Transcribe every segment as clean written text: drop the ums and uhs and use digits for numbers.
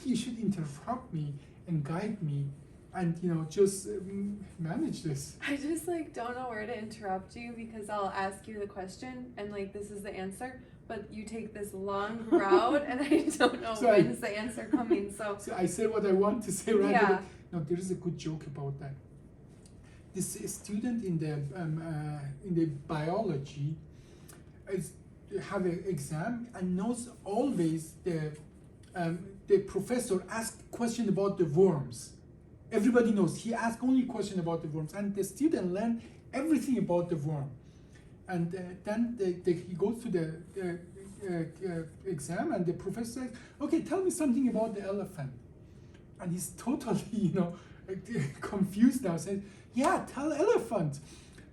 think you should interrupt me and guide me and, just manage this. I just don't know where to interrupt you because I'll ask you the question and this is the answer, but you take this long route and I don't know when's the answer coming. So I say what I want to say right yeah. away. No, there is a good joke about that. This student in the biology have an exam and knows always the professor asks question about the worms. Everybody knows he asked only question about the worms, and the student learned everything about the worm. And then he goes to the exam, and the professor says, "Okay, tell me something about the elephant." And he's totally, confused now. Says, "Yeah, tell elephant.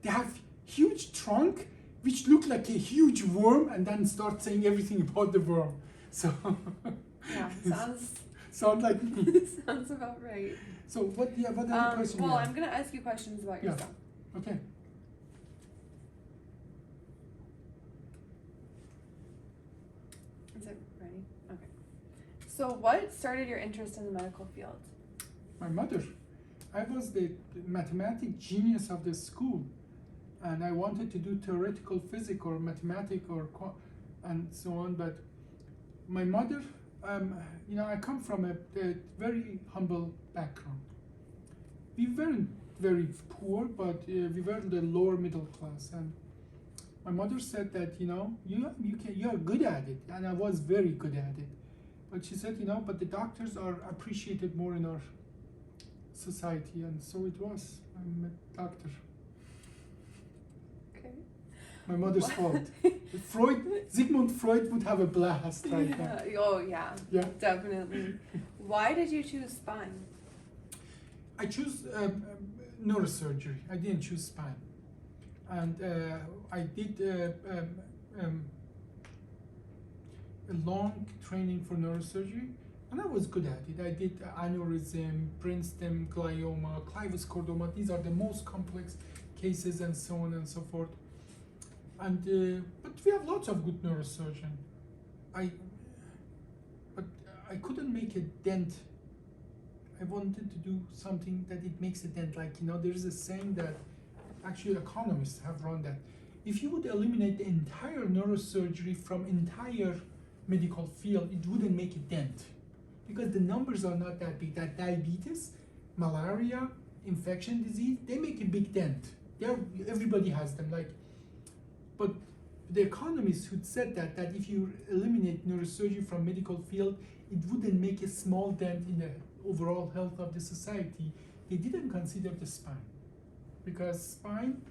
They have huge trunk, which look like a huge worm," and then start saying everything about the worm. So yeah, sounds like me. Sounds about right. So what other question? Well, I'm gonna ask you questions about yourself. Okay. Is it ready? Okay. So what started your interest in the medical field? My mother. I was the mathematic genius of the school, and I wanted to do theoretical physics or mathematics and so on. But my mother, I come from a very humble background. We weren't very poor, but we were the lower middle class. And my mother said that you are good at it, and I was very good at it. But she said, but the doctors are appreciated more in our society, and so it was. I'm a doctor. Okay. My mother's fault. Sigmund Freud would have a blast right now. Oh yeah. Yeah. Definitely. Why did you choose spine? I chose neurosurgery. I didn't choose spine, and I did a long training for neurosurgery, and I was good at it. I did aneurysm, brainstem glioma, clivus chordoma. These are the most complex cases, and so on and so forth. And but we have lots of good neurosurgeons. But I couldn't make a dent. I wanted to do something that it makes a dent. There is a saying that actually economists have run that. If you would eliminate the entire neurosurgery from entire medical field, it wouldn't make a dent, because the numbers are not that big. That diabetes, malaria, infection disease, they make a big dent. Everybody has them. But the economists who said that if you eliminate neurosurgery from medical field, it wouldn't make a small dent in the overall health of the society. They didn't consider the spine, because spine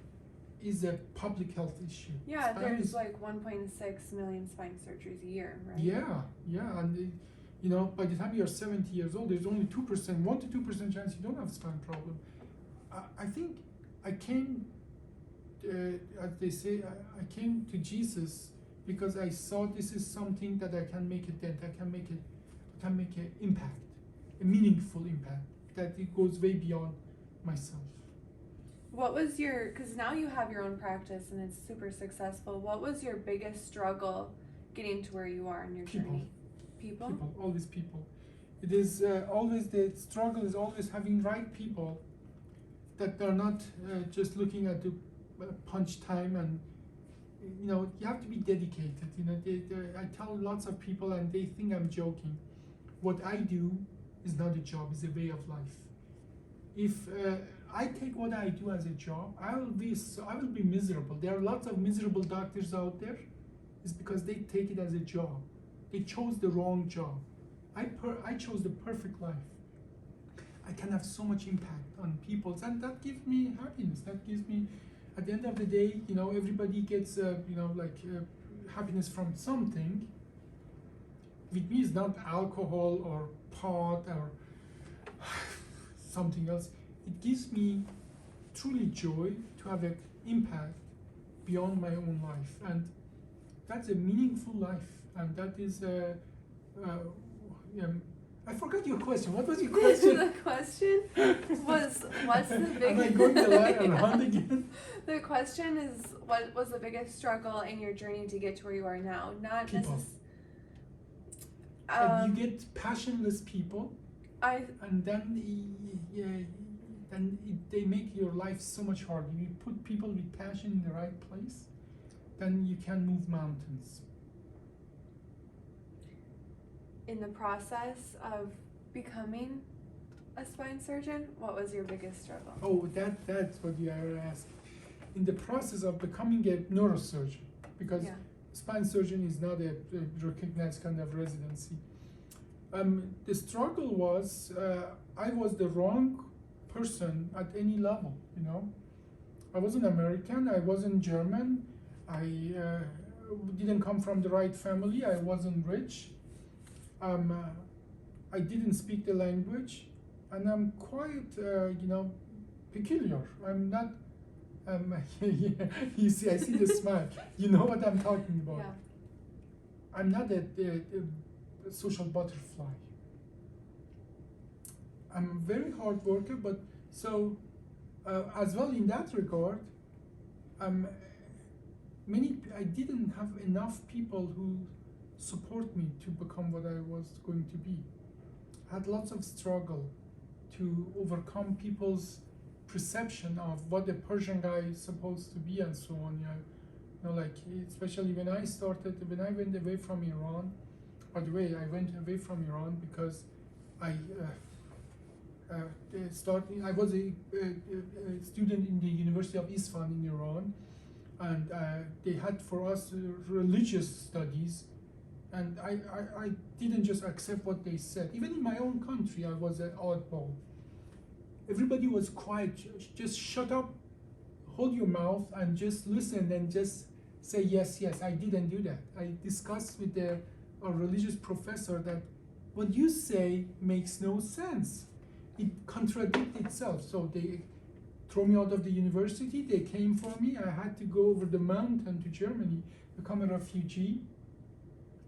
is a public health issue. Yeah, there's 1.6 million spine surgeries a year, right? Yeah, and by the time you're 70 years old, there's only 2%, 1 to 2% chance you don't have spine problem. I think I came, as they say, I came to Jesus because I saw this is something that I can make a dent, I can make an impact, a meaningful impact, that it goes way beyond myself. What was because now you have your own practice and it's super successful, what was your biggest struggle getting to where you are in your journey? People, always people. It is always, the struggle is always having right people that are not just looking at the punch time, and you have to be dedicated. I tell lots of people and they think I'm joking. What I do is not a job, it's a way of life. If I take what I do as a job, I will be miserable. There are lots of miserable doctors out there. It's because they take it as a job. They chose the wrong job. I chose the perfect life. I can have so much impact on people, and that gives me happiness. That gives me, at the end of the day, everybody gets happiness from something. With me, it's not alcohol or pot or something else. It gives me truly joy to have an impact beyond my own life, and that's a meaningful life. And that is I forgot your question. What was your question? The question was, what's the biggest... Am I going to lie around again? The question is, what was the biggest struggle in your journey to get to where you are now? Not people. And you get passionless people, and then they make your life so much harder. You put people with passion in the right place, then you can move mountains. In the process of becoming a spine surgeon, what was your biggest struggle? Oh, that's what you are asking. In the process of becoming a neurosurgeon, because spine surgeon is not a recognized kind of residency. The struggle was I was the wrong person at any level, you know. I wasn't American, I wasn't German, I didn't come from the right family, I wasn't rich, I didn't speak the language, and I'm quite, peculiar. I'm not, you see, I see the smile. You know what I'm talking about. Yeah. I'm not a social butterfly. I'm a very hard worker, but so as well in that regard, I didn't have enough people who support me to become what I was going to be. I had lots of struggle to overcome people's perception of what a Persian guy is supposed to be and so on. You know, like especially when I went away from Iran. By the way, I went away from Iran because I was a student in the University of Isfahan in Iran, and they had for us religious studies, and I didn't just accept what they said. Even in my own country, I was an oddball. Everybody was quiet. Just shut up, hold your mouth, and just listen and just say yes, yes. I didn't do that. I discussed with a religious professor that what you say makes no sense. It contradicts itself. So they threw me out of the university. They came for me. I had to go over the mountain to Germany, become a refugee.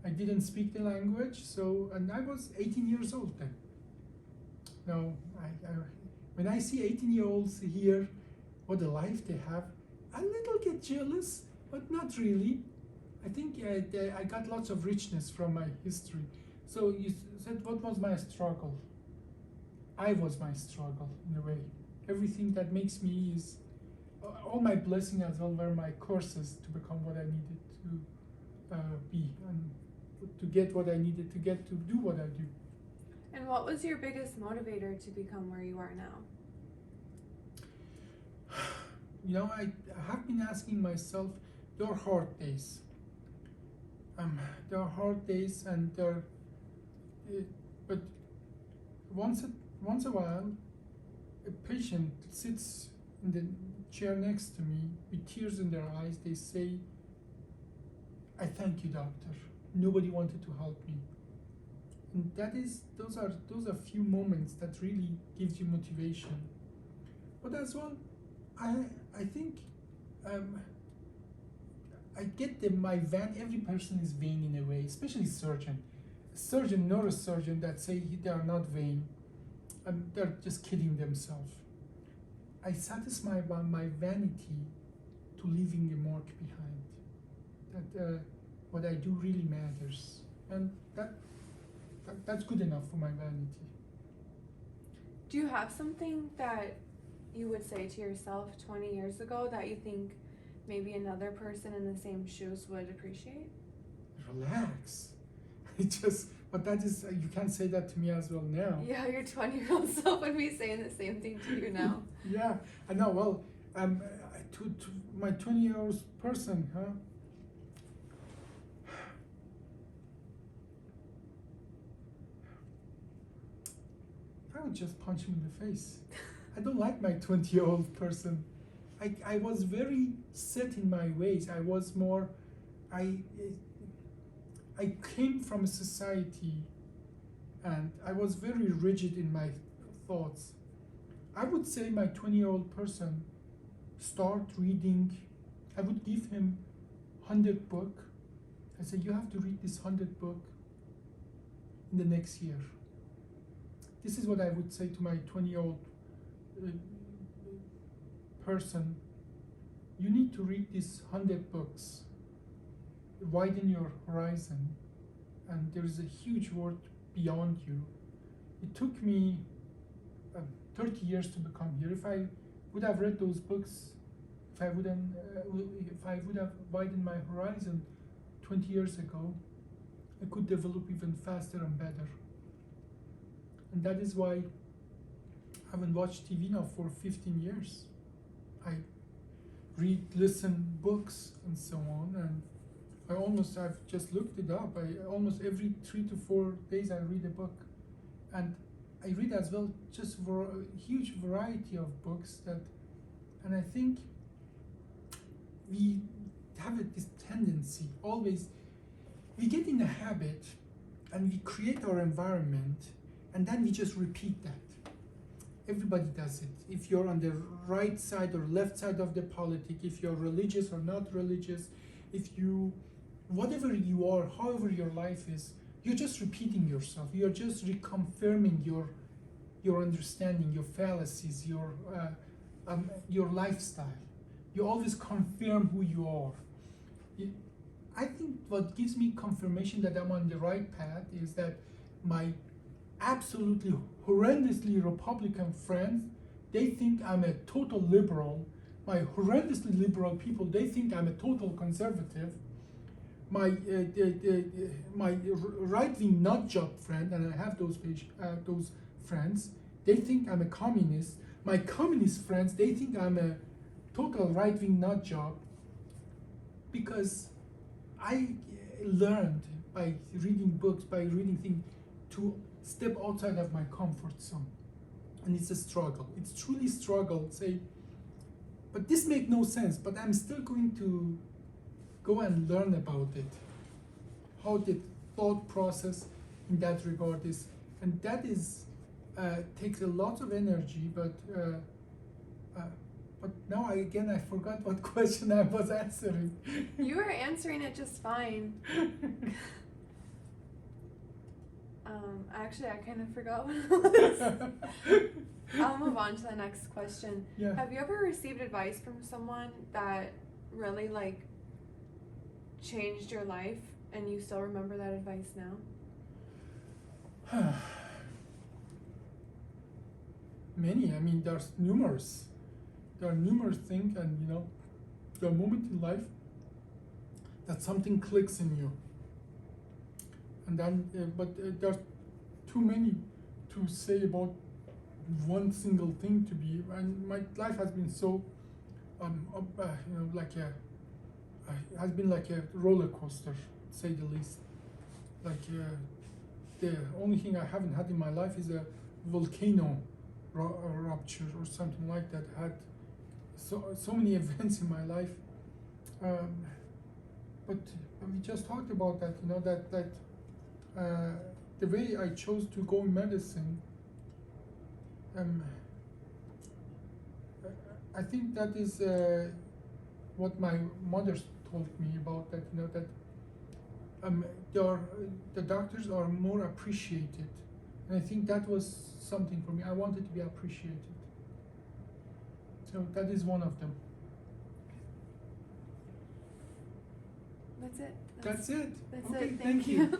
I didn't speak the language, and I was 18 years old then. Now, when I see 18-year-olds here, what a life they have, I little get jealous, but not really. I think I got lots of richness from my history. So you said, what was my struggle? I was my struggle, in a way. Everything that makes me is, all my blessings as well were my courses to become what I needed to be, and to get what I needed to get to do what I do. And what was your biggest motivator to become where you are now? You know, I have been asking myself, there are hard days. There are hard days, and but once a while, a patient sits in the chair next to me with tears in their eyes. They say, "I thank you, doctor. Nobody wanted to help me." And those are few moments that really gives you motivation. But as well, I think I get my vain. Every person is vain in a way, especially surgeon, neurosurgeon that say they are not vain, they're just kidding themselves. I satisfy my vanity to leaving a mark behind. That what I do really matters, and that's good enough for my vanity. Do you have something that you would say to yourself 20 years ago that you think maybe another person in the same shoes would appreciate? Relax. But that is, you can't say that to me as well now. Yeah, your 20-year-old self would be saying the same thing to you now. Yeah, I know. Well, to my 20-year-old person, I would just punch him in the face. I don't like my 20-year-old person. I was very set in my ways. I was more, I came from a society, and I was very rigid in my thoughts. I would say my 20-year-old person start reading. I would give him 100 book. I say, you have to read this 100 book in the next year. This is what I would say to my 20-year-old person. You need to read these 100 books. Widen your horizon. and there is a huge world beyond you. It took me 30 years to become here. If I would have read those books, if I would have widened my horizon 20 years ago, I could develop even faster and better. And that is why I haven't watched TV now for 15 years. I read, listen, books, and so on. And I've just looked it up. Almost every 3 to 4 days I read a book. And I read as well just for a huge variety of books and I think we have this tendency always, we get in a habit and we create our environment and then we just repeat that. Everybody does it. If you're on the right side or left side of the politic, if you're religious or not religious, whatever you are, however your life is, you're just repeating yourself. You're just reconfirming your understanding, your fallacies, your lifestyle. You always confirm who you are. I think what gives me confirmation that I'm on the right path is that my absolutely horrendously Republican friends, they think I'm a total liberal. My horrendously liberal people, they think I'm a total conservative. My right-wing nutjob friend, and I have those friends, they think I'm a communist. My communist friends, they think I'm a total right-wing nutjob, because I learned by reading books, by reading things, to step outside of my comfort zone. And it's a struggle. It's truly a struggle. Say, but this makes no sense, but I'm still going to go and learn about it. How the thought process in that regard is. And that is takes a lot of energy, but now I forgot what question I was answering. You were answering it just fine. Actually, I kind of forgot what it was. I'll move on to the next question. Yeah. Have you ever received advice from someone that really changed your life and you still remember that advice now? Many. I mean, there's numerous. There are numerous things, and there are moments in life that something clicks in you. And then, there's too many to say about one single thing to be. And my life has been so, has been like a roller coaster, to say the least. The only thing I haven't had in my life is a volcano rupture or something like that. Had so many events in my life, but we just talked about that. The way I chose to go in medicine, I think that is what my mother told me about that. The doctors are more appreciated, and I think that was something for me. I wanted to be appreciated. So that is one of them. That's it. That's it. That's okay, it. thank you.